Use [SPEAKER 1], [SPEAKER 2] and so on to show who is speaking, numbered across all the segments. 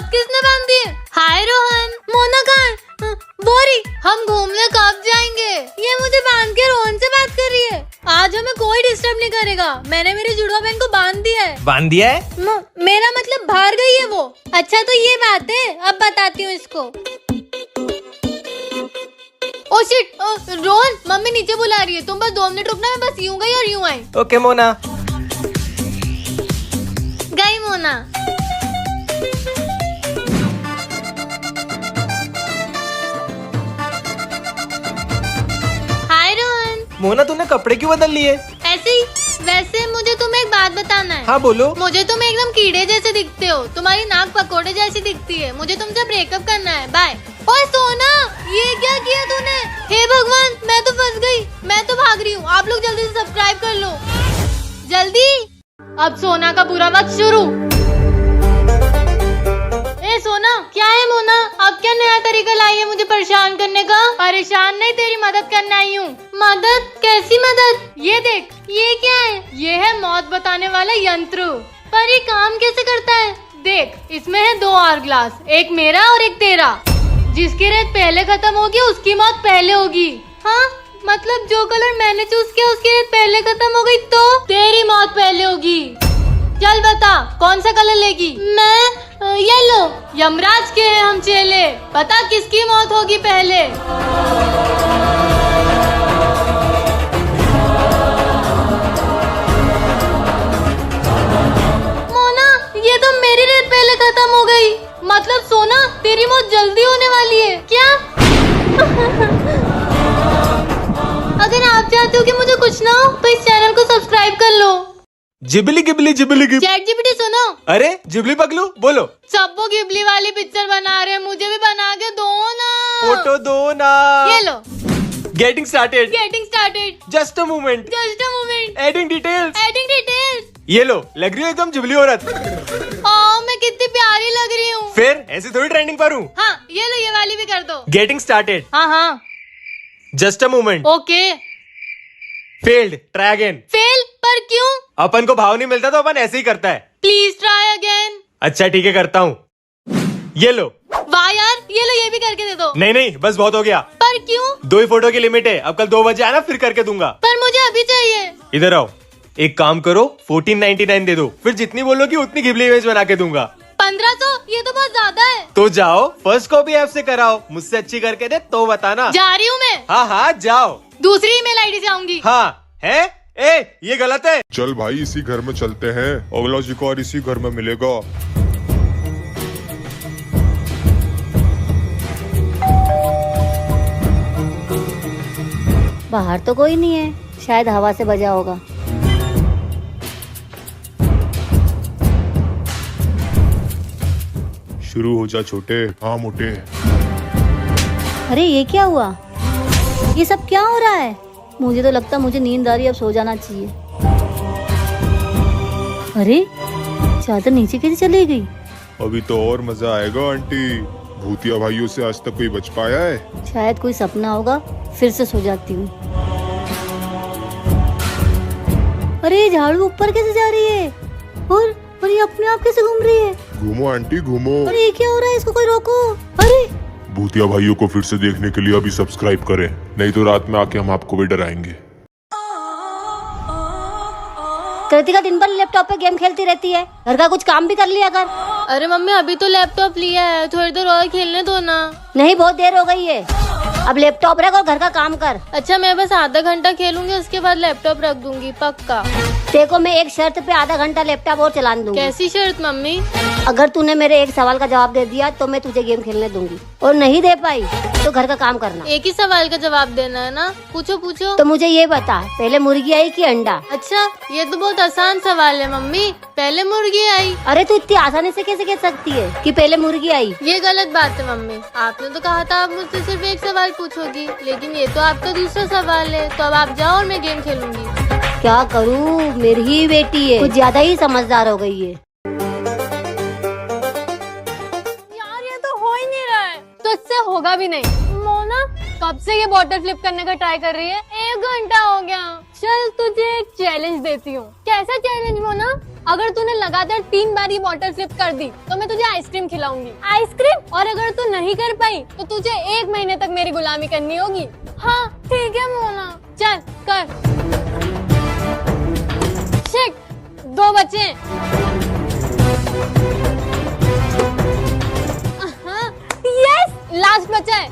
[SPEAKER 1] हाथ किसने बांध दिए? हाय रोहन। मोना कहाँ है? बोरी, हम घूमने कब जाएंगे? ये मुझे बांध के रोहन से बात कर रही है। आज हमें कोई डिस्टर्ब नहीं करेगा। मैंने मेरी जुड़वा बहन को बांध दिया है।
[SPEAKER 2] बांध दिया है?
[SPEAKER 1] मेरा मतलब बाहर गई है वो। अच्छा तो ये बात है, अब बताती हूँ इसको। ओ शिट, रोहन मम्मी नीचे बुला रही है, तुम बस 2 मिनट रुकना, मैं बस यूं गई और यूं आई।
[SPEAKER 2] ओके मोना।
[SPEAKER 1] गई मोना। हाय रोहन।
[SPEAKER 2] मोना तूने कपड़े क्यों बदल लिए?
[SPEAKER 1] ऐसे ही। वैसे मुझे तुम्हें एक बात बताना है।
[SPEAKER 2] हाँ बोलो।
[SPEAKER 1] मुझे तुम एकदम कीड़े जैसे दिखते हो, तुम्हारी नाक पकोड़े जैसी दिखती है। मुझे तुमसे ब्रेकअप करना है, बाय। ओए सोना, ये क्या किया तूने? हे भगवान, मैं तो फंस गई। मैं तो भाग रही हूँ, आप लोग जल्दी से सब्सक्राइब कर लो, जल्दी। अब सोना का बुरा वक्त शुरू। ए सोना, क्या है मोना? अब क्या नया तरीका लाई है मुझे परेशान करने का? परेशान नहीं, तेरी मदद करने आई हूँ। मदद? कैसी मदद? ये देख, ये क्या है? ये है मौत बताने वाला यंत्र। पर ये काम कैसे करता है? देख, इसमें है 2 आवर ग्लास, एक मेरा और एक तेरा। जिसकी रेत पहले खत्म होगी उसकी मौत पहले होगी। हाँ मतलब जो कलर मैंने चूज किया उसकी रेत पहले खत्म हो गई तो तेरी मौत पहले होगी। चल बता, कौन सा कलर लेगी? मैं येलो। यमराज के हैं हम चेले, पता किसकी मौत होगी पहले? मोना, ये तो मेरी रेत पहले खत्म हो गई। मतलब सोना, तेरी मौत जल्दी होने वाली है क्या? अगर आप चाहते हो कि मुझे कुछ ना हो तो इस चैनल को सब्सक्राइब कर लो।
[SPEAKER 2] जिबली गिबली जिबली गिब।
[SPEAKER 1] चैट जीपीटी सुनो।
[SPEAKER 2] अरे जिबली पगलू बोलो।
[SPEAKER 1] सब वो गिबली वाली पिक्चर बना रहे हैं, मुझे भी बना के दो ना।
[SPEAKER 2] फोटो दो ना।
[SPEAKER 1] ये लो।
[SPEAKER 2] Getting started.
[SPEAKER 1] Getting started.
[SPEAKER 2] Just a moment.
[SPEAKER 1] Just a moment.
[SPEAKER 2] Adding details.
[SPEAKER 1] Adding details.
[SPEAKER 2] ये लो, लग रही हो एकदम जिबली औरत।
[SPEAKER 1] मैं कितनी प्यारी लग रही हूँ।
[SPEAKER 2] फिर ऐसे थोड़ी ट्रेंडिंग पर हूँ।
[SPEAKER 1] हाँ ये लो, ये वाली भी कर दो।
[SPEAKER 2] Getting started.
[SPEAKER 1] हाँ हाँ।
[SPEAKER 2] Just a moment.
[SPEAKER 1] Okay.
[SPEAKER 2] Failed, try again.
[SPEAKER 1] Fail? पर क्यों?
[SPEAKER 2] अपन को भाव नहीं मिलता तो अपन ऐसे ही करता है।
[SPEAKER 1] Please try again.
[SPEAKER 2] अच्छा ठीक है, करता हूँ। ये लो।
[SPEAKER 1] वाह यार, ये लो, ये भी करके दे दो।
[SPEAKER 2] नहीं नहीं, बस बहुत हो गया।
[SPEAKER 1] पर क्यों?
[SPEAKER 2] 2 ही फोटो की लिमिट है, अब कल 2 बजे आना, फिर करके दूंगा।
[SPEAKER 1] पर मुझे अभी चाहिए।
[SPEAKER 2] इधर आओ, एक काम करो, 1499 दे दो, फिर जितनी बोलोगी उतनी घिबली इमेज बना के दूंगा।
[SPEAKER 1] 1500? ये तो बहुत ज्यादा है।
[SPEAKER 2] तो जाओ, फर्स्ट कॉपी ऐप से कराओ, मुझसे अच्छी करके दे तो बताना।
[SPEAKER 1] जा रही हूँ मैं।
[SPEAKER 2] हाँ हाँ जाओ।
[SPEAKER 1] दूसरी ईमेल आईडी से आऊंगी।
[SPEAKER 2] हाँ है? ये गलत है।
[SPEAKER 3] चल भाई इसी घर में चलते हैं, अगला शिकार इसी घर में मिलेगा।
[SPEAKER 4] बाहर तो कोई नहीं है, शायद हवा से बजा होगा।
[SPEAKER 3] शुरू हो जा छोटे, हाँ मोटे।
[SPEAKER 4] अरे ये क्या हुआ? ये सब क्या हो रहा है? मुझे तो लगता मुझे नींद आ रही है, अब सो जाना चाहिए। अरे चादर नीचे कैसे चली गई?
[SPEAKER 3] अभी तो और मजा आएगा आंटी। भूतिया भाइयों से आज तक कोई बच पाया है?
[SPEAKER 4] शायद कोई सपना होगा, फिर से सो जाती हूँ। अरे ये झाड़ू ऊपर कैसे जा रही है? और ये अपने आप कैसे घूम रही है?
[SPEAKER 3] घूमो आंटी घूमो।
[SPEAKER 4] अरे ये क्या हो रहा है? इसको कोई रोको। अरे
[SPEAKER 3] भूतिया भाइयों को फिर से देखने के लिए अभी सब्सक्राइब करें, नहीं तो रात में आके हम आपको भी डराएंगे।
[SPEAKER 4] कृतिका दिन भर लैपटॉप पे गेम खेलती रहती है, घर का कुछ काम भी कर लिया कर।
[SPEAKER 1] अरे मम्मी, अभी तो लैपटॉप लिया है, थोड़ी देर और खेलने दो ना।
[SPEAKER 4] नहीं, बहुत देर हो गई है, अब लैपटॉप रख और घर का काम कर।
[SPEAKER 1] अच्छा मैं बस आधा घंटा खेलूंगी, उसके बाद लैपटॉप रख दूंगी पक्का।
[SPEAKER 4] देखो मैं एक शर्त पे आधा घंटा लैपटॉप और चलाने दूंगी।
[SPEAKER 1] कैसी शर्त मम्मी?
[SPEAKER 4] अगर तूने मेरे एक सवाल का जवाब दे दिया तो मैं तुझे गेम खेलने दूंगी, और नहीं दे पाई तो घर का काम करना।
[SPEAKER 1] एक ही सवाल का जवाब देना है ना? पूछो पूछो।
[SPEAKER 4] तो मुझे ये बता, पहले मुर्गी आई कि अंडा?
[SPEAKER 1] अच्छा ये तो बहुत आसान सवाल है मम्मी, पहले मुर्गी आई।
[SPEAKER 4] अरे तू इतनी आसानी से कैसे कह सकती है कि पहले मुर्गी आई?
[SPEAKER 1] ये गलत बात है मम्मी, आपने तो कहा था आप मुझसे सिर्फ एक सवाल पूछोगी, लेकिन ये तो आपका दूसरा सवाल है। तो अब आप जाओ और मैं गेम खेलूंगी।
[SPEAKER 4] क्या करूँ, मेरी ही बेटी है, कुछ ज्यादा ही समझदार हो गई है।
[SPEAKER 1] यार ये तो हो ही नहीं रहा है, तो इससे होगा भी नहीं। मोना कब से ये बॉटल फ्लिप करने का ट्राई कर रही है? 1 घंटा हो गया। चल तुझे एक चैलेंज देती हूँ। कैसा चैलेंज मोना? अगर तूने लगातार 3 बार ये बॉटल फ्लिप कर दी तो मैं तुझे आइसक्रीम खिलाऊंगी। आइसक्रीम? और अगर तू नहीं कर पाई तो तुझे 1 महीने तक मेरी गुलामी करनी होगी। हाँ ठीक है मोना, चल कर। शिट, 2 बचे। यस, लास्ट बचा है।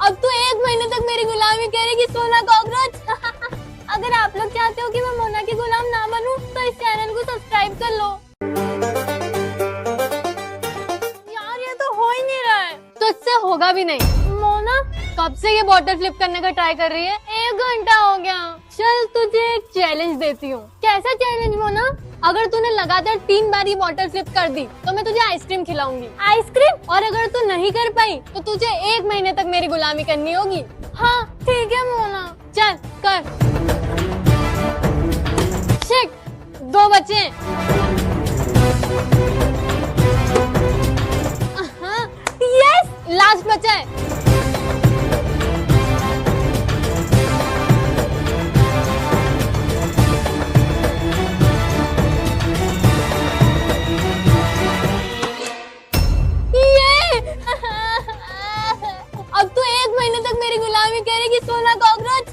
[SPEAKER 1] अब तो 1 महीने तक मेरी गुलामी करेगी सोना कॉकरोच। अगर आप लोग चाहते हो कि मैं मोना की गुलाम ना बनूं तो इस चैनल को सब्सक्राइब कर लो। यार ये तो हो ही नहीं रहा है, तो इससे होगा भी नहीं। मोना कब से ये बॉटल फ्लिप करने का ट्राई कर रही है? 1 घंटा हो गया। चल तुझे एक चैलेंज देती हूँ। कैसा चैलेंज मोना? अगर तूने लगातार 3 बार ये बॉटल फ्लिप कर दी तो मैं तुझे आइसक्रीम खिलाऊंगी। आइसक्रीम? और अगर तू नहीं कर पाई तो तुझे 1 महीने तक मेरी गुलामी करनी होगी। हाँ ठीक है मोना, चल कर। शिट, 2 बचे। यस, लास्ट बचा है। अब तो 1 महीने तक मेरी गुलामी करेगी सोना कॉकरोच।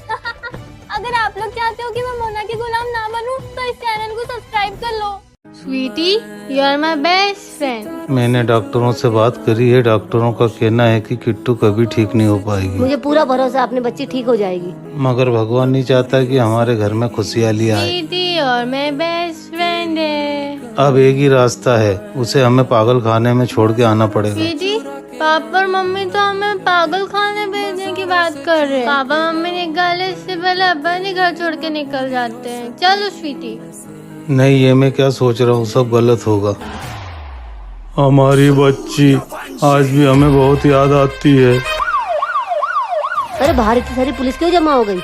[SPEAKER 1] अगर आप लोग चाहते हो कि मैं मोना की गुलाम ना बनूं तो इस चैनल को सब्सक्राइब कर लो। Sweetie, you are my best friend.
[SPEAKER 5] मैंने डॉक्टरों से बात करी है। डॉक्टरों का कहना है कि किट्टू कभी ठीक नहीं हो पाएगी।
[SPEAKER 4] मुझे पूरा भरोसा, अपने बच्ची ठीक हो जाएगी।
[SPEAKER 5] मगर भगवान नहीं चाहता कि हमारे घर में खुशहाली आए।
[SPEAKER 1] स्वीटी और मैं बेस्ट फ्रेंड है।
[SPEAKER 5] अब एक ही रास्ता है, उसे हमें पागल खाने में छोड़ के आना पड़ेगा।
[SPEAKER 1] स्वीटी, पापा और मम्मी तो हमें पागल खाने भेजने की बात कर रहे हैं। पापा मम्मी निकाले इससे पहले अब्बा ने घर छोड़ के निकल जाते हैं। चलो स्वीटी।
[SPEAKER 5] नहीं, ये मैं क्या सोच रहा हूँ, सब गलत होगा। हमारी बच्ची आज भी हमें बहुत याद आती है।
[SPEAKER 4] अरे बाहर इतनी सारी पुलिस क्यों जमा हो गई?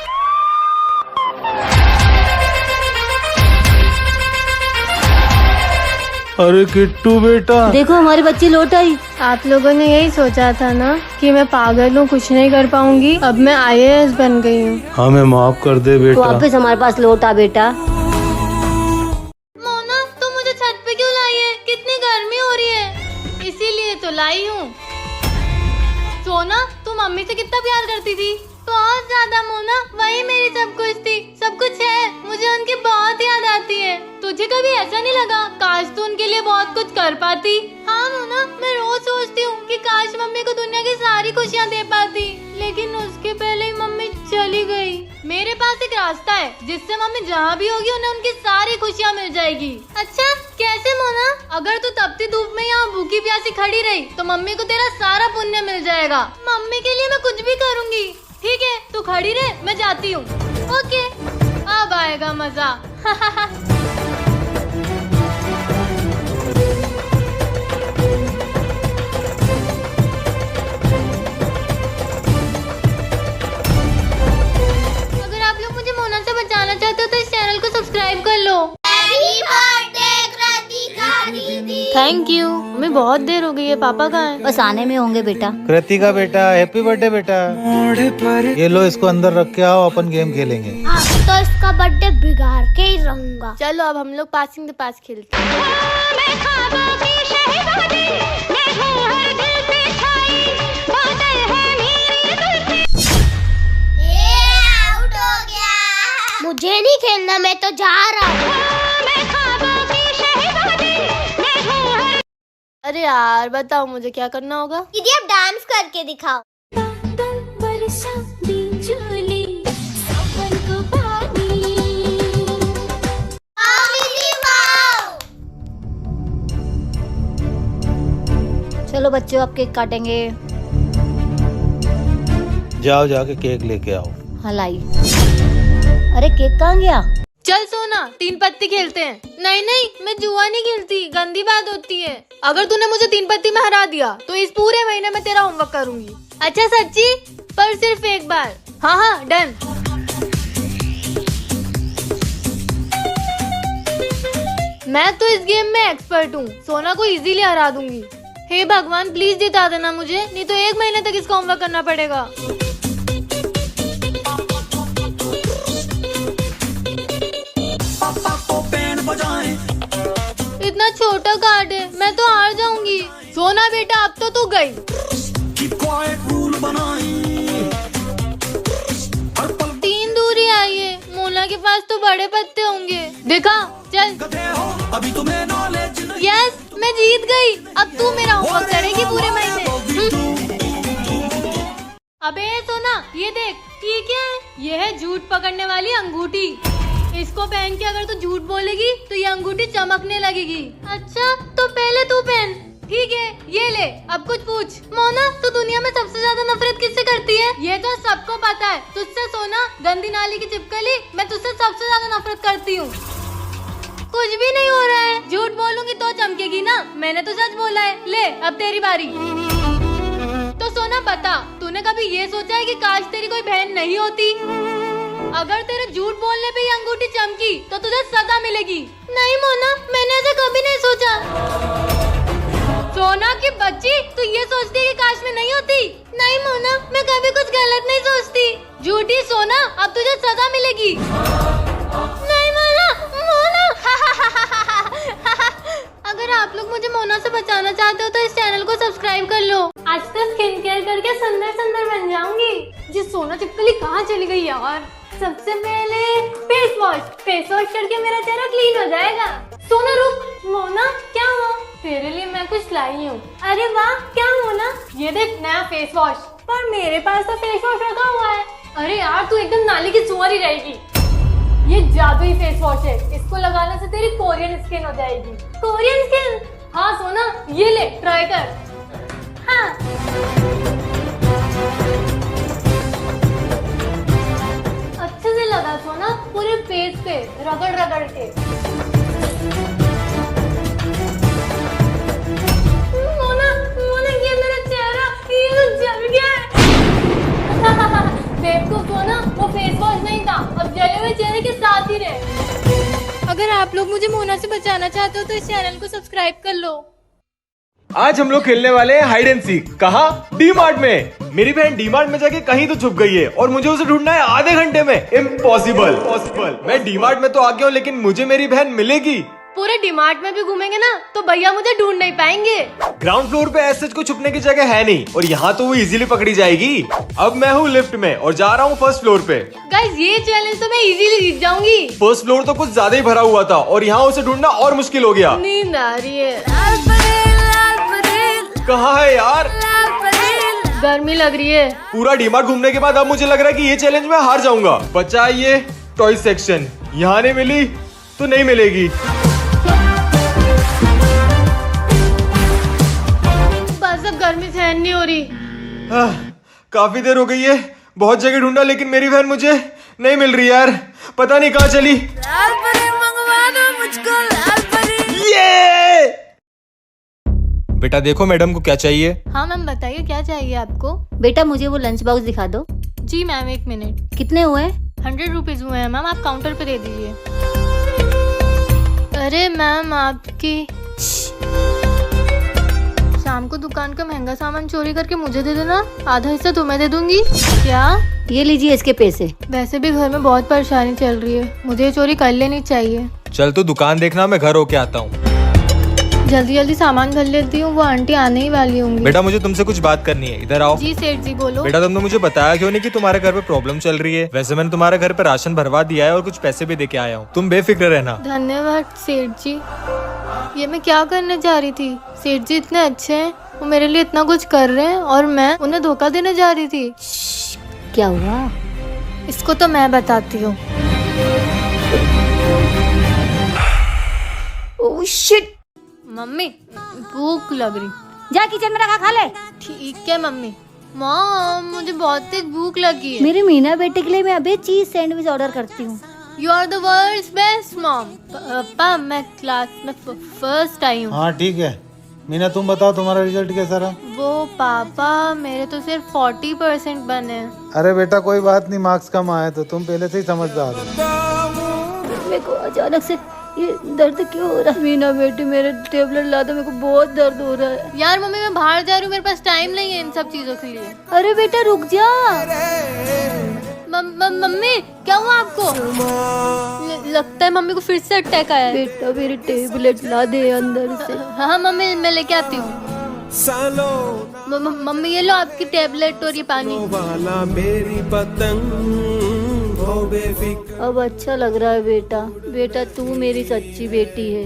[SPEAKER 5] अरे किट्टू बेटा,
[SPEAKER 4] देखो हमारी बच्ची लौट आई।
[SPEAKER 1] आप लोगों ने यही सोचा था ना कि मैं पागल हूँ, कुछ नहीं कर पाऊंगी। अब मैं IAS बन गई हूँ।
[SPEAKER 5] हमें माफ कर दे
[SPEAKER 4] तो
[SPEAKER 5] बेटा।
[SPEAKER 4] वापस हमारे पास लौट आ बेटा।
[SPEAKER 1] मोना, तुम मुझे छत पे क्यों लाई है? कितनी गर्मी हो रही है, इसीलिए तो लाई हूँ। सोना, तुम मम्मी से कितना प्यार करती थी? बहुत ज्यादा मोना, वही मेरी सब कुछ थी, सब कुछ है। मुझे उनकी बहुत याद आती है। तुझे कभी ऐसा नहीं लगा काश तू उनके लिए बहुत कुछ कर पाती? हाँ मोना, मैं रोज सोचती हूँ कि काश मम्मी को दुनिया की सारी खुशियाँ दे पाती, लेकिन उसके पहले ही मम्मी चली गई। मेरे पास एक रास्ता है जिससे मम्मी जहाँ भी होगी उन्हें उनकी सारी खुशियाँ मिल जाएगी। अच्छा, कैसे मोना? अगर तू तपती धूप में यहाँ भूखी प्यासी खड़ी रही तो मम्मी को तेरा सारा पुण्य मिल जाएगा। मम्मी के लिए मैं कुछ भी करूँगी। ठीक है, तू खड़ी रह, मैं जाती हूँ। ओके, अब आएगा मजा। अगर आप लोग मुझे मोना से बचाना चाहते हो तो इस चैनल को सब्सक्राइब कर लो। Thank you. हमें बहुत देर हो गई है, पापा कहाँ हैं?
[SPEAKER 4] बस आने में होंगे बेटा।
[SPEAKER 5] कृतिका बेटा, हैप्पी बर्थडे बेटा। ये लो, इसको अंदर रख के आओ, अपन गेम खेलेंगे।
[SPEAKER 6] तो इसका बर्थडे बिगाड़ के ही रहूंगा।
[SPEAKER 1] चलो अब हम लोग पासिंग द पास खेलते हैं।
[SPEAKER 6] आउट हो गया। मुझे नहीं खेलना, मैं तो जा रहा हूँ।
[SPEAKER 1] अरे यार बताओ मुझे क्या करना होगा?
[SPEAKER 6] दीदी अब डांस करके दिखाओ।
[SPEAKER 4] चलो बच्चों, अब केक काटेंगे।
[SPEAKER 5] जाओ, जाके केक लेके आओ।
[SPEAKER 4] हाँ लाई। अरे केक कहाँ गया?
[SPEAKER 1] चल सोना, 3 पत्ती खेलते हैं। नहीं नहीं, मैं जुआ नहीं खेलती, गंदी बात होती है। अगर तूने मुझे 3 पत्ती में हरा दिया तो इस पूरे महीने में तेरा होमवर्क करूंगी। अच्छा सच्ची? पर सिर्फ एक बार। हाँ हाँ, डन। मैं तो इस गेम में एक्सपर्ट हूँ, सोना को इजीली हरा दूंगी। हे भगवान प्लीज जिता देना मुझे, नहीं तो 1 महीने तक इसका होमवर्क करना पड़ेगा। इतना छोटा कार्ड है, मैं तो हार जाऊंगी। सोना बेटा अब तो तू गई। तीन दूरी आई है, मोना के पास तो बड़े पत्ते होंगे। देखा, चल। यस, मैं जीत गई। अब तू मेरा होमवर्क करेगी पूरे महीने। अबे सोना, ये देख ये क्या है? ये है झूठ पकड़ने वाली अंगूठी। इसको पहन के अगर तू झूठ बोलेगी तो ये अंगूठी चमकने लगेगी। अच्छा, तो पहले तू पहन। ठीक है, ये ले। अब कुछ पूछ। मोना, तू दुनिया में सबसे ज्यादा नफरत किससे करती है? ये तो सबको पता है। तुझसे सोना, गंदी नाली की चिपकली, मैं तुझसे सबसे ज्यादा नफरत करती हूँ। कुछ भी नहीं हो रहा है। झूठ बोलूंगी तो चमकेगी ना। मैंने तो सच बोला है। ले, अब तेरी बारी। तो सोना बता, तूने कभी ये सोचा है कि काश तेरी कोई बहन नहीं होती? अगर तेरे झूठ बोलने पे ये अंगूठी चमकी तो तुझे सजा मिलेगी। नहीं मोना, मैंने ऐसा कभी नहीं सोचा। सोना की बच्ची, तू ये सोचती है कि काश मैं नहीं होती? नहीं मोना, मैं कभी कुछ गलत नहीं सोचती। झूठी सोना, अब तुझे सजा मिलेगी। नहीं मोना, मोना। अगर आप लोग मुझे मोना से बचाना चाहते हो तो इस चैनल को सब्सक्राइब कर लो। आज तक स्किन केयर करके सुंदर सुंदर बन जाऊंगी। ये सोना चिपकली कहाँ चली गई यार? सबसे पहले फेस वॉश करके मेरा चेहरा क्लीन हो जाएगा। सोना रुक। मोना, क्या हुआ? तेरे लिए मैं कुछ लाई हूँ। अरे वाह, क्या मोना? ये देख, नया फेस वॉश। पर मेरे पास तो फेस वॉश रखा हुआ है। अरे यार, तू एकदम नाली की सुअर ही रहेगी। ये जादुई फेस वॉश है, इसको लगाने से तेरी कोरियन स्किन हो जाएगी। Korean skin? हाँ सोना, ये ले, ट्राई कर। हाँ। अच्छे से लगा सोना, पूरे फेस पे रगड़ रगड़ के। मोना, मोना, ये मेरा चेहरा ये तो जल गया है। देखो सोना, वो फेस वॉश नहीं था, अब जले हुए चेहरे के साथ ही रहे। अगर आप लोग मुझे मोना से बचाना चाहते हो तो इस चैनल को सब्सक्राइब कर लो।
[SPEAKER 2] आज हम लोग खेलने वाले हैं हाइड एंड सीक। कहाँ? डी मार्ट में। मेरी बहन डी मार्ट में जाके कहीं तो छुप गई है और मुझे उसे ढूंढना है आधे घंटे में। इम्पॉसिबल। मैं डी मार्ट में तो आ गया हूँ, लेकिन मुझे मेरी बहन मिलेगी।
[SPEAKER 1] पूरे डी मार्ट में भी घूमेंगे ना तो भैया मुझे ढूंढ नहीं पाएंगे।
[SPEAKER 2] ग्राउंड फ्लोर पे ऐसे कोई छुपने की जगह है नहीं और यहाँ तो वो इजीली पकड़ी जाएगी। अब मैं हूँ लिफ्ट में और जा रहा हूँ फर्स्ट फ्लोर पे।
[SPEAKER 1] गाइस, ये चैलेंज तो मैं इजीली जीत जाऊंगी।
[SPEAKER 2] फर्स्ट फ्लोर तो कुछ ज्यादा ही भरा हुआ था और यहाँ उसे ढूंढना और मुश्किल हो गया।
[SPEAKER 1] नींद आ रही है।
[SPEAKER 2] कहाँ है यार?
[SPEAKER 1] गर्मी लग रही है।
[SPEAKER 2] पूरा डी मार्ट घूमने के बाद अब मुझे लग रहा है कि ये चैलेंज मैं हार जाऊंगा। बचा ये टॉय सेक्शन, यहाँ नहीं मिली तो नहीं मिलेगी।
[SPEAKER 1] बस अब गर्मी सहन नहीं हो रही।
[SPEAKER 2] काफी देर हो गई है, बहुत जगह ढूंढा लेकिन मेरी बहन मुझे नहीं मिल रही यार। पता नहीं कहाँ चली। ये बेटा देखो मैडम को क्या चाहिए।
[SPEAKER 1] हाँ मैम, बताइए क्या चाहिए आपको?
[SPEAKER 4] बेटा मुझे वो लंच बॉक्स दिखा दो।
[SPEAKER 1] जी मैम, 1 मिनट।
[SPEAKER 4] कितने हुए?
[SPEAKER 1] 100 रुपीज हुए हैं मैम, आप काउंटर पे दे दीजिए। अरे मैम, आपकी शाम को दुकान का महंगा सामान चोरी करके मुझे दे देना, आधा हिस्सा तुम्हें दे दूंगी। क्या?
[SPEAKER 4] ये लीजिए इसके पैसे।
[SPEAKER 1] वैसे भी घर में बहुत परेशानी चल रही है, मुझे ये चोरी कर लेनी चाहिए।
[SPEAKER 2] चल तू दुकान देखना, मैं घर होके आता हूँ।
[SPEAKER 1] जल्दी जल्दी सामान भर लेती हूँ, वो आंटी आने ही वाली होंगी।
[SPEAKER 2] बेटा मुझे तुमसे कुछ बात करनी है, इधर आओ।
[SPEAKER 1] जी सेठ जी, बोलो।
[SPEAKER 2] बेटा तुमने मुझे बताया क्यों नहीं कि तुम्हारे घर पे प्रॉब्लम चल रही है? वैसे मैंने तुम्हारे घर पे राशन भरवा दिया है और कुछ पैसे भी दे के आया हूँ, तुम बेफिक्र रहना।
[SPEAKER 1] धन्यवाद सेठ जी। ये मैं क्या करने जा रही थी? सेठ जी इतने अच्छे हैं, वो मेरे लिए इतना कुछ कर रहे हैं और मैं उन्हें धोखा देने जा रही थी।
[SPEAKER 4] क्या हुआ?
[SPEAKER 1] इसको तो मैं बताती हूँ।
[SPEAKER 4] Oh shit.
[SPEAKER 1] मम्मी, भूख लग रही।
[SPEAKER 4] जा किचन में रखा, खा ले।
[SPEAKER 1] ठीक है मम्मी। मॉम, मुझे बहुत तेज भूख लगी है।
[SPEAKER 4] मेरे मीना बेटे के लिए मैं अभी चीज सैंडविच ऑर्डर करती हूँ।
[SPEAKER 1] You are the world's best mom. पापा, मैं क्लास में फर्स्ट आई हूँ।
[SPEAKER 5] हाँ ठीक है। मीना तुम बताओ तुम्हारा रिजल्ट कैसा रहा?
[SPEAKER 1] वो पापा, मेरे तो सिर्फ 40% बने।
[SPEAKER 5] अरे बेटा कोई बात नहीं, मार्क्स कम आए तो तुम पहले से ही समझदार हो।
[SPEAKER 4] मेरे को अचानक से ये दर्द क्यों हो रहा है? मीना बेटी मेरे टेबलेट ला दो, मेरे को बहुत दर्द हो रहा है।
[SPEAKER 1] यार मम्मी मैं बाहर जा रही हूँ, मेरे पास टाइम नहीं है इन सब चीजों के लिए।
[SPEAKER 4] अरे बेटा रुक जा।
[SPEAKER 1] मम्मी क्या हुआ आपको? लगता है मम्मी को फिर से अटैक आया है।
[SPEAKER 4] बेटा मेरी टेबलेट ला दे अंदर से।
[SPEAKER 1] हाँ मम्मी मैं लेके आती हूँ। मम्मी ये लो आपकी टेबलेट और ये पानी।
[SPEAKER 4] अब अच्छा लग रहा है बेटा। बेटा तू मेरी सच्ची बेटी है।